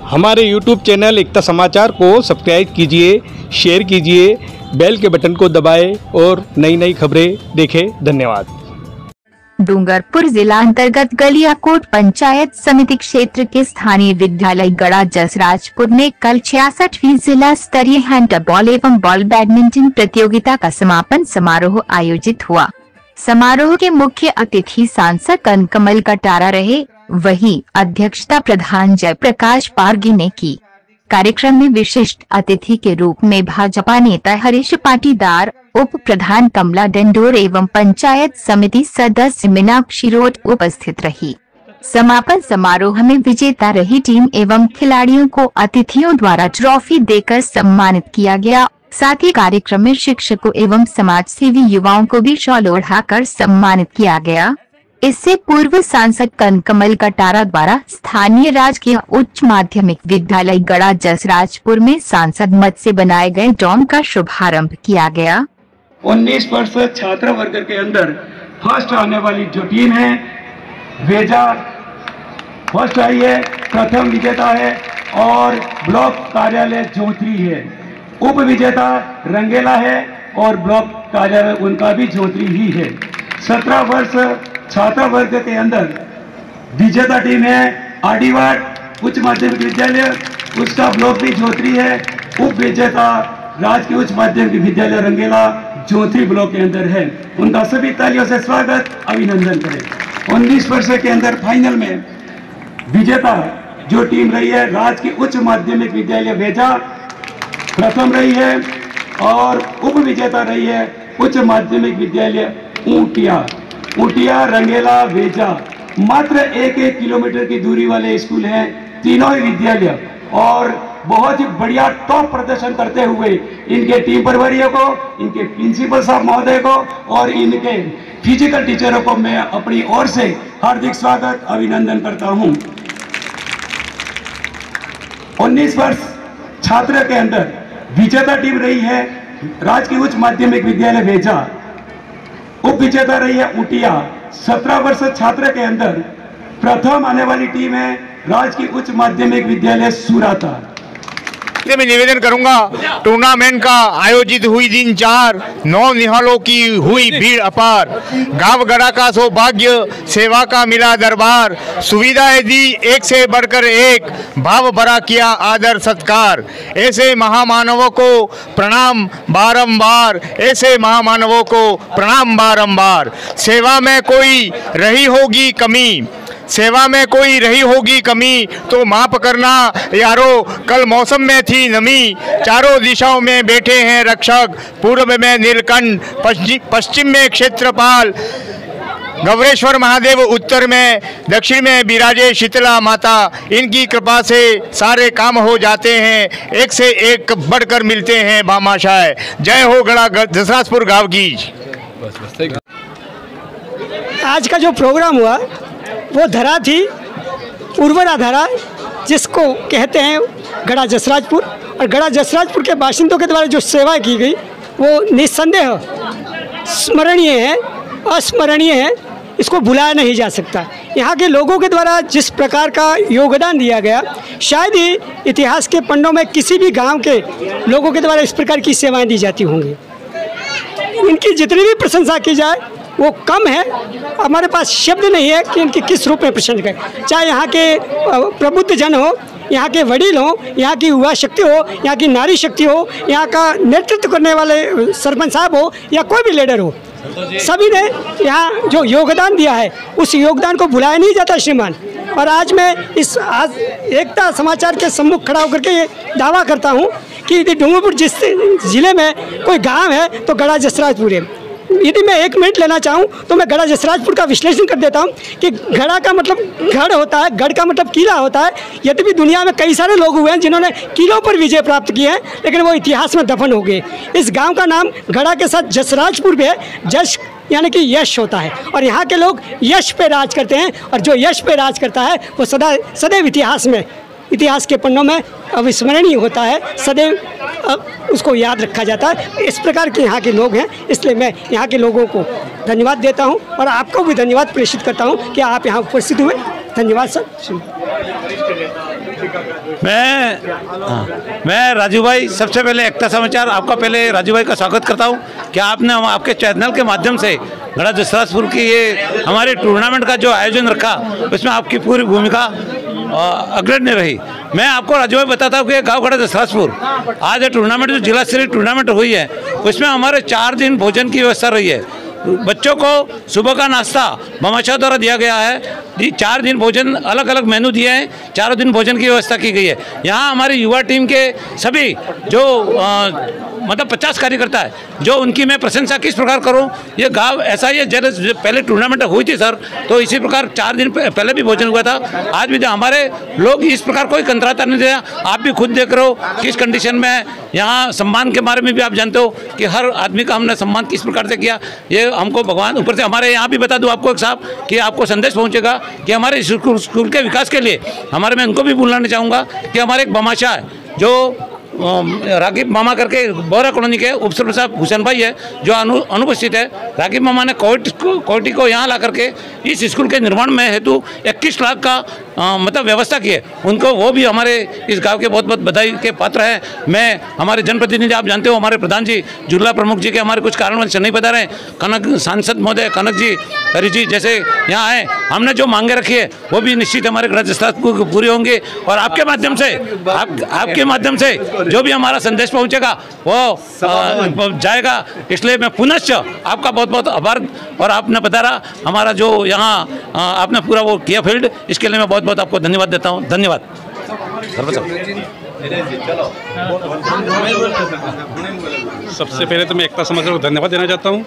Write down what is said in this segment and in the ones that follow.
हमारे YouTube channel एकता समाचार को सब्सक्राइब कीजिए, शेयर कीजिए, बेल के बटन को दबाएं और नई नई खबरें देखें। धन्यवाद। डूंगरपुर जिला अंतर्गत गलियाकोट पंचायत समिति क्षेत्र के स्थानीय विद्यालय गड़ा जसराजपुर में कल 66वीं जिला स्तरीय हैंडबॉल एवं बॉल बैडमिंटन प्रतियोगिता का समापन समारोह आयोजित हुआ। समारोह के मुख्य अतिथि सांसद कनकमल कटारा रहे, वहीं अध्यक्षता प्रधान जयप्रकाश पारगी ने की। कार्यक्रम में विशिष्ट अतिथि के रूप में भाजपा नेता हरीश पाटीदार, उप प्रधान कमला डंडोर एवं पंचायत समिति सदस्य मीनाक्षी रोड उपस्थित रही। समापन समारोह में विजेता रही टीम एवं खिलाड़ियों को अतिथियों द्वारा ट्रॉफी देकर सम्मानित किया गया। साथ ही कार्यक्रम में शिक्षकों एवं समाजसेवी युवाओं को भी शॉल ओढ़ाकर सम्मानित किया गया। इससे पूर्व सांसद कनकमल कटारा द्वारा स्थानीय राजकीय उच्च माध्यमिक विद्यालय गड़ा जसराजपुर में सांसद मद से बनाए गए ड्रोन का शुभारंभ किया गया। 19 वर्ष छात्र वर्ग के अंदर फर्स्ट आने वाली जो टीम है वेजा फर्स्ट आई है, प्रथम विजेता है और ब्लॉक कार्यालय जोत्री है। उप विजेता रंगेला है और ब्लॉक कार्यालय उनका भी जोत्री ही है। 17 वर्ष छात्र वर्ग के अंदर विजेता टीम है आडीवाट उच्च माध्यमिक विद्यालय, उसका ब्लॉक भी जोत्री है। उप विजेता राजकीय उच्च माध्यमिक विद्यालय रंगेला जोत्री ब्लॉक के अंदर है। उनका सभी तालियों से स्वागत अभिनंदन करें। 19 वर्ष के अंदर फाइनल में विजेता जो टीम रही है राजकीय उच्च माध्यमिक विद्यालय वेजा प्रथम रही है और उप विजेता रही है उच्च माध्यमिक विद्यालय ऊटिया रंगेला वेजा। मात्र 1-1 किलोमीटर की दूरी वाले स्कूल हैं तीनों ही विद्यालय और बहुत ही बढ़िया टॉप प्रदर्शन करते हुए इनके टीम प्रभारियों को, इनके प्रिंसिपल साहब महोदय को और इनके फिजिकल टीचरों को मैं अपनी ओर से हार्दिक स्वागत अभिनंदन करता हूं। 19 वर्ष छात्र के अंदर विजेता टीम रही है राजकीय उच्च माध्यमिक विद्यालय वेजा, उप विजेता रही है ऊटिया। 17 वर्ष छात्र के अंदर प्रथम आने वाली टीम है राजकीय उच्च माध्यमिक विद्यालय सुराता। मैं निवेदन करूंगा, टूर्नामेंट का आयोजित हुई दिन 4 9 निहालों की हुई भीड़ अपार। गांव गड़ा का सौभाग्य सेवा का मिला दरबार। सुविधाएं दी एक से बढ़कर एक, भाव भरा किया आदर सत्कार। ऐसे महामानवों को प्रणाम बारंबार, ऐसे महामानवों को प्रणाम बारंबार। सेवा में कोई रही होगी कमी, सेवा में कोई रही होगी कमी तो माफ करना यारो। कल मौसम में थी नमी, चारों दिशाओं में बैठे हैं रक्षक। पूर्व में नीलकंठ, पश्चिम में क्षेत्रपाल गौरेश्वर महादेव, उत्तर में दक्षिण में विराजे शीतला माता। इनकी कृपा से सारे काम हो जाते हैं, एक से एक बढ़कर मिलते हैं भामाशाय। जय हो गड़ा जसराजपुर गाँव की। आज का जो प्रोग्राम हुआ वो धरा थी उर्वरा धरा, जिसको कहते हैं गड़ा जसराजपुर। और गड़ा जसराजपुर के बाशिंदों के द्वारा जो सेवा की गई वो निस्संदेह स्मरणीय है, अस्मरणीय है, इसको भुलाया नहीं जा सकता। यहाँ के लोगों के द्वारा जिस प्रकार का योगदान दिया गया, शायद ही इतिहास के पन्नों में किसी भी गांव के लोगों के द्वारा इस प्रकार की सेवाएं दी जाती होंगी। इनकी जितनी भी प्रशंसा की जाए वो कम है। हमारे पास शब्द नहीं है कि इनकी किस रूप में प्रशंसा करें। चाहे यहाँ के प्रबुद्ध जन हो, यहाँ के वडील हो, यहाँ की युवा शक्ति हो, यहाँ की नारी शक्ति हो, यहाँ का नेतृत्व करने वाले सरपंच साहब हो या कोई भी लीडर हो, सभी ने यहाँ जो योगदान दिया है उस योगदान को भुलाया नहीं जाता श्रीमान। और आज मैं आज एकता समाचार के सम्मुख खड़ा होकर के ये दावा करता हूँ कि डूंगरपुर जिस जिले में कोई गाँव है तो गड़ा जसराजपुर है। यदि मैं 1 मिनट लेना चाहूँ तो मैं गड़ा जसराजपुर का विश्लेषण कर देता हूँ कि गड़ा का मतलब गढ़ होता है, गढ़ का मतलब किला होता है। यद्यपि दुनिया में कई सारे लोग हुए हैं जिन्होंने किलों पर विजय प्राप्त किए हैं, लेकिन वो इतिहास में दफन हो गए। इस गांव का नाम गड़ा के साथ जसराजपुर भी है। जश यानी कि यश होता है और यहाँ के लोग यश पे राज करते हैं और जो यश पे राज करता है वो सदैव इतिहास के पन्नों में अविस्मरणीय होता है, सदैव उसको याद रखा जाता है। इस प्रकार के यहाँ के लोग हैं, इसलिए मैं यहाँ के लोगों को धन्यवाद देता हूँ और आपको भी धन्यवाद प्रेषित करता हूँ कि आप यहाँ उपस्थित हुए। धन्यवाद सर। मैं राजू भाई, सबसे पहले एकता समाचार आपका पहले राजू भाई का स्वागत करता हूं कि आपने आपके चैनल के माध्यम से गड़ा जसराजपुर की ये हमारे टूर्नामेंट का जो आयोजन रखा उसमें आपकी पूरी भूमिका अग्रणी रही। मैं आपको राजू भाई बताता हूँ कि गाँव गड़ा जसराजपुर आज ये टूर्नामेंट जो जिला स्तरीय टूर्नामेंट हुई है उसमें हमारे 4 दिन भोजन की व्यवस्था रही है। बच्चों को सुबह का नाश्ता भामाशाह द्वारा दिया गया है। 4 दिन भोजन अलग अलग मेनू दिए हैं, 4 दिन भोजन की व्यवस्था की गई है। यहाँ हमारी युवा टीम के सभी जो मतलब 50 कार्यकर्ता है, जो उनकी मैं प्रशंसा किस प्रकार करूं। ये गांव ऐसा ही है, जैसे पहले टूर्नामेंट हुई थी सर, तो इसी प्रकार 4 दिन पहले भी भोजन हुआ था। आज भी हमारे लोग इस प्रकार कोई कंत्राता नहीं दिया। आप भी खुद देख रहे हो किस कंडीशन में यहाँ सम्मान के बारे में भी आप जानते हो कि हर आदमी का हमने सम्मान किस प्रकार से किया। ये हमको भगवान ऊपर से हमारे यहाँ भी बता दूँ आपको एक साहब कि आपको संदेश पहुँचेगा कि हमारे स्कूल के विकास के लिए हमारे, मैं उनको भी बुलाना चाहूँगा कि हमारे एक भामाशाह है जो रागिब मामा करके बोरा कॉलोनी के उपसरपंच साहब हुसैन भाई है जो अनुपस्थित है। रागिब मामा ने कोटी को यहाँ ला करके इस स्कूल के निर्माण में हेतु 21 लाख का मतलब व्यवस्था की है। उनको वो भी हमारे इस गांव के बहुत बहुत बधाई के पात्र हैं। मैं हमारे जनप्रतिनिधि आप जानते हो हमारे प्रधान जी जिला प्रमुख जी के हमारे कुछ कारणवश नहीं बता रहे हैं। कनक सांसद महोदय कनक जी हरी जी जैसे यहाँ आए, हमने जो मांगे रखी है वो भी निश्चित हमारे गड़ा जसराजपुर पूरी होंगे। और आपके माध्यम से आपके माध्यम से जो भी हमारा संदेश पहुंचेगा वो जाएगा। इसलिए मैं पुनश्च आपका बहुत बहुत आभार, और आपने बता रहा हमारा जो यहाँ आपने पूरा वो किया फील्ड, इसके लिए मैं बहुत बहुत आपको धन्यवाद देता हूँ। धन्यवाद। सबसे पहले तो मैं एकता समाचार को धन्यवाद देना चाहता हूँ।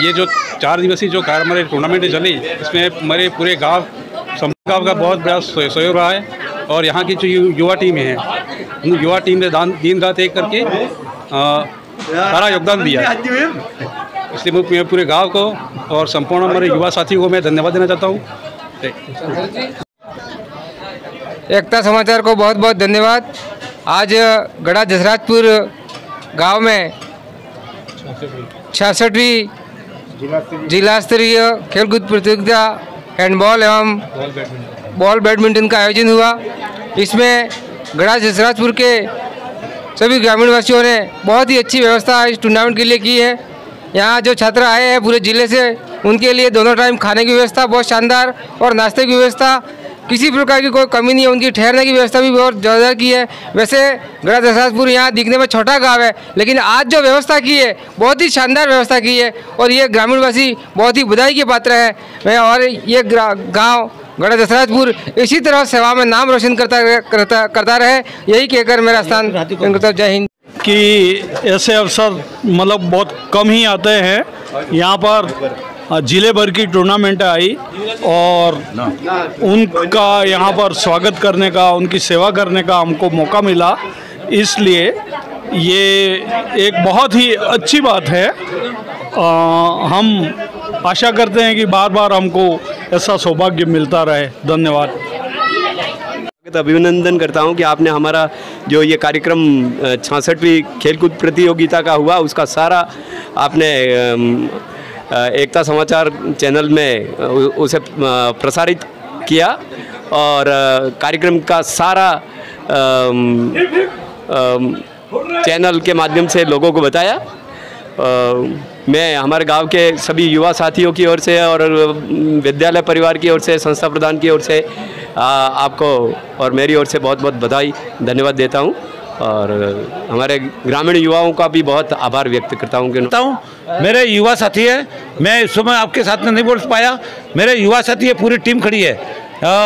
ये जो 4 दिवसीय जो हमारे टूर्नामेंट चली इसमें हमारे पूरे गांव का बहुत बड़ा सहयोग रहा है। और यहाँ की जो युवा टीम है, युवा टीम ने दिन रात एक करके सारा योगदान दिया। इसलिए मैं पूरे गांव को और संपूर्ण हमारे युवा साथियों को मैं धन्यवाद देना चाहता हूँ। एकता समाचार को बहुत बहुत धन्यवाद। आज गड़ा जसराजपुर गांव में 66वीं जिला स्तरीय खेलकूद प्रतियोगिता हैंडबॉल एवं बॉल बैडमिंटन का आयोजन हुआ। इसमें गड़ा जसराजपुर के सभी ग्रामीण वासियों ने बहुत ही अच्छी व्यवस्था इस टूर्नामेंट के लिए की है। यहाँ जो छात्र आए हैं पूरे ज़िले से, उनके लिए दोनों टाइम खाने की व्यवस्था बहुत शानदार और नाश्ते की व्यवस्था किसी प्रकार की कोई कमी नहीं है। उनकी ठहरने की व्यवस्था भी बहुत जोरदार की है। वैसे गड़ा जसराजपुर यहाँ दिखने में छोटा गांव है, लेकिन आज जो व्यवस्था की है बहुत ही शानदार व्यवस्था की है और ये ग्रामीणवासी बहुत ही बधाई के पात्र है। और ये गाँव गड़ा जसराजपुर इसी तरह सेवा में नाम रोशन करता रहे, यही कहकर मेरा स्थान करता। जय हिंद। कि ऐसे अवसर मतलब बहुत कम ही आते हैं। यहाँ पर जिले भर की टूर्नामेंट आई और उनका यहाँ पर स्वागत करने का, उनकी सेवा करने का हमको मौका मिला, इसलिए ये एक बहुत ही अच्छी बात है। हम आशा करते हैं कि बार बार हमको ऐसा सौभाग्य मिलता रहे। धन्यवाद। अभिनंदन करता हूं कि आपने हमारा जो ये कार्यक्रम 66वीं खेलकूद प्रतियोगिता का हुआ उसका सारा आपने एकता समाचार चैनल में उसे प्रसारित किया और कार्यक्रम का सारा चैनल के माध्यम से लोगों को बताया। मैं हमारे गांव के सभी युवा साथियों की ओर से और विद्यालय परिवार की ओर से, संस्था प्रधान की ओर से आपको और मेरी ओर से बहुत बहुत बधाई धन्यवाद देता हूं। और हमारे ग्रामीण युवाओं का भी बहुत आभार व्यक्त करता हूं। मेरे युवा साथी है, मैं इस समय आपके साथ में नहीं बोल पाया, मेरे युवा साथी है, पूरी टीम खड़ी है।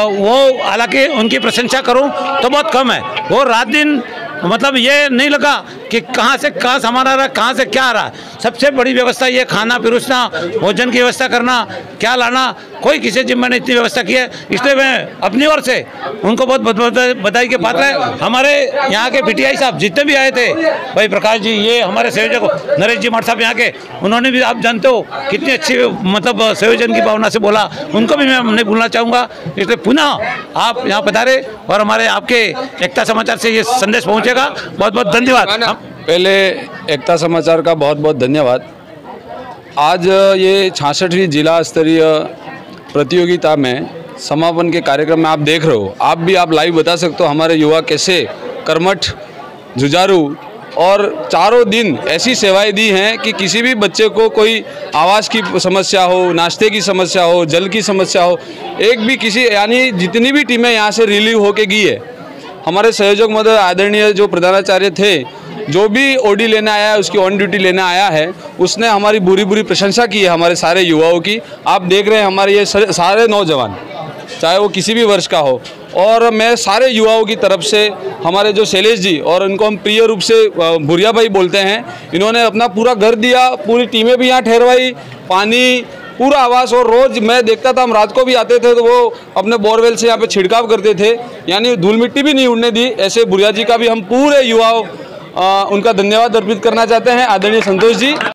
वो हालांकि उनकी प्रशंसा करूं तो बहुत कम है। वो रात दिन मतलब ये नहीं लगा कि कहाँ से कहाँ सामान आ रहा है, कहाँ से क्या आ रहा है। सबसे बड़ी व्यवस्था ये खाना पिरोसना, भोजन की व्यवस्था करना, क्या लाना, कोई किसी जिम्मे ने इतनी व्यवस्था की है। इसलिए मैं अपनी ओर से उनको बहुत बहुत बधाई के पात्र है। हमारे यहाँ के पीटीआई साहब जितने भी आए थे, भाई प्रकाश जी, ये हमारे संयोजक नरेश जी मठ साहब यहाँ के, उन्होंने भी आप जानते हो कितनी अच्छी मतलब संयोजन की भावना से बोला, उनको भी मैं नहीं भूलना चाहूँगा। इसलिए पुनः आप यहाँ पधारे और हमारे आपके एकता समाचार से ये संदेश पहुँचेगा। बहुत बहुत धन्यवाद। पहले एकता समाचार का बहुत बहुत धन्यवाद। आज ये 66वीं जिला स्तरीय प्रतियोगिता में समापन के कार्यक्रम में आप देख रहे हो, आप लाइव बता सकते हो हमारे युवा कैसे कर्मठ, जुझारू और चारों दिन ऐसी सेवाएं दी हैं कि किसी भी बच्चे को कोई आवास की समस्या हो, नाश्ते की समस्या हो, जल की समस्या हो, एक भी किसी यानी जितनी भी टीमें यहाँ से रिलीव होके गई है, हमारे संयोजक महोदय आदरणीय जो प्रधानाचार्य थे, जो भी ओडी लेने आया है, उसकी ऑन ड्यूटी लेने आया है, उसने हमारी बुरी प्रशंसा की है हमारे सारे युवाओं की। आप देख रहे हैं हमारे ये सारे नौजवान, चाहे वो किसी भी वर्ष का हो, और मैं सारे युवाओं की तरफ से हमारे जो शैलेश जी, और इनको हम प्रिय रूप से भुरिया भाई बोलते हैं, इन्होंने अपना पूरा घर दिया, पूरी टीमें भी यहाँ ठहरवाई, पानी, पूरा आवास। और रोज़ मैं देखता था, हम रात को भी आते थे तो वो अपने बोरवेल से यहाँ पे छिड़काव करते थे, यानी धूल मिट्टी भी नहीं उड़ने दी। ऐसे भुरिया जी का भी हम पूरे युवाओं उनका धन्यवाद अर्पित करना चाहते हैं, आदरणीय संतोष जी।